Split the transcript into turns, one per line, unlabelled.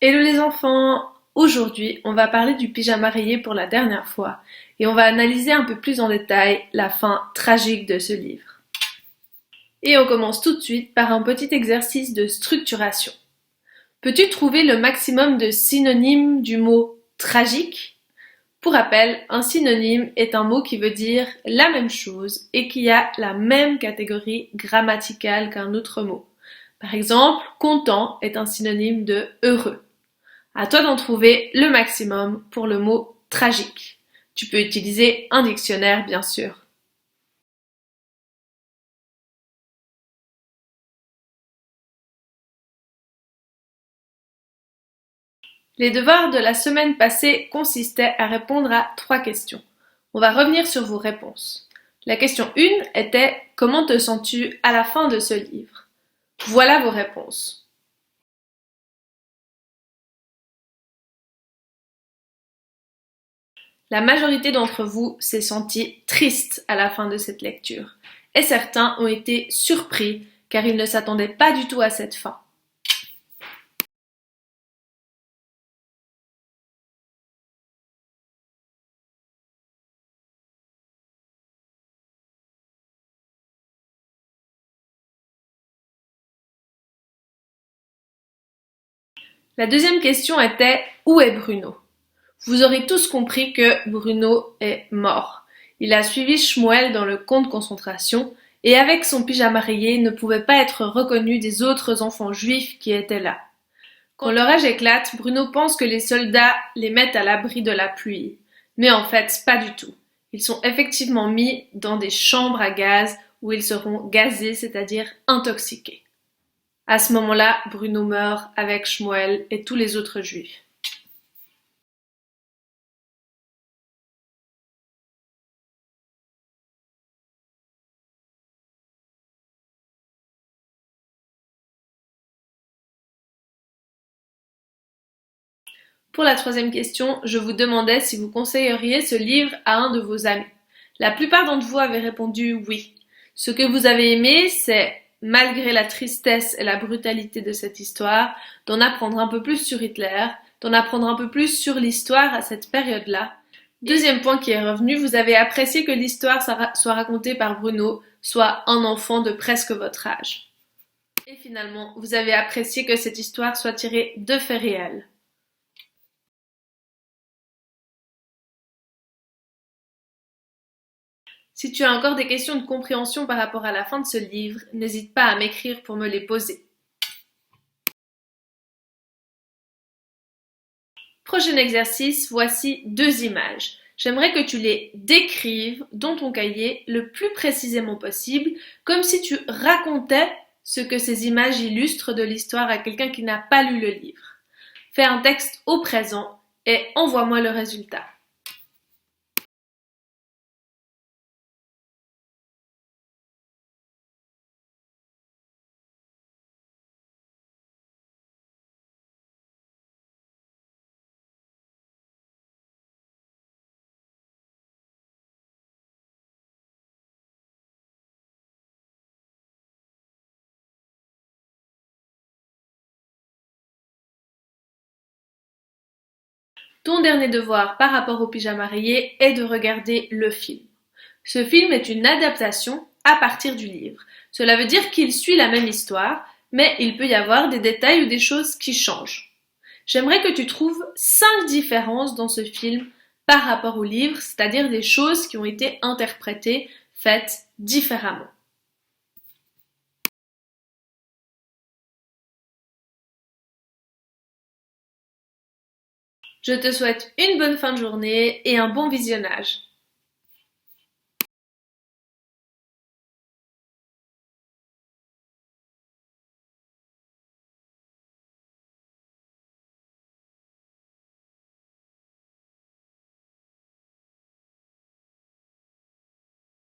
Hello les enfants! Aujourd'hui, on va parler du pyjama rayé pour la dernière fois et on va analyser un peu plus en détail la fin tragique de ce livre. Et on commence tout de suite par un petit exercice de structuration. Peux-tu trouver le maximum de synonymes du mot tragique? Pour rappel, un synonyme est un mot qui veut dire la même chose et qui a la même catégorie grammaticale qu'un autre mot. Par exemple, content est un synonyme de heureux. À toi d'en trouver le maximum pour le mot tragique. Tu peux utiliser un dictionnaire, bien sûr. Les devoirs de la semaine passée consistaient à répondre à 3 questions. On va revenir sur vos réponses. La question 1 était: comment te sens-tu à la fin de ce livre? Voilà vos réponses. La majorité d'entre vous s'est sentie triste à la fin de cette lecture, et certains ont été surpris car ils ne s'attendaient pas du tout à cette fin. La deuxième question était: où est Bruno? Vous aurez tous compris que Bruno est mort. Il a suivi Shmuel dans le camp de concentration et avec son pyjama rayé ne pouvait pas être reconnu des autres enfants juifs qui étaient là. Quand l'orage éclate, Bruno pense que les soldats les mettent à l'abri de la pluie. Mais en fait, pas du tout. Ils sont effectivement mis dans des chambres à gaz où ils seront gazés, c'est-à-dire intoxiqués. À ce moment-là, Bruno meurt avec Shmuel et tous les autres juifs. Pour la troisième question, je vous demandais si vous conseilleriez ce livre à un de vos amis. La plupart d'entre vous avez répondu oui. Ce que vous avez aimé, c'est, malgré la tristesse et la brutalité de cette histoire, d'en apprendre un peu plus sur Hitler, d'en apprendre un peu plus sur l'histoire à cette période-là. Deuxième point qui est revenu, vous avez apprécié que l'histoire soit racontée par Bruno, soit un enfant de presque votre âge. Et finalement, vous avez apprécié que cette histoire soit tirée de faits réels. Si tu as encore des questions de compréhension par rapport à la fin de ce livre, n'hésite pas à m'écrire pour me les poser. Prochain exercice, voici 2 images. J'aimerais que tu les décrives dans ton cahier le plus précisément possible, comme si tu racontais ce que ces images illustrent de l'histoire à quelqu'un qui n'a pas lu le livre. Fais un texte au présent et envoie-moi le résultat. Ton dernier devoir par rapport au pyjama rayé est de regarder le film. Ce film est une adaptation à partir du livre. Cela veut dire qu'il suit la même histoire, mais il peut y avoir des détails ou des choses qui changent. J'aimerais que tu trouves 5 différences dans ce film par rapport au livre, c'est-à-dire des choses qui ont été interprétées, faites différemment. Je te souhaite une bonne fin de journée et un bon visionnage.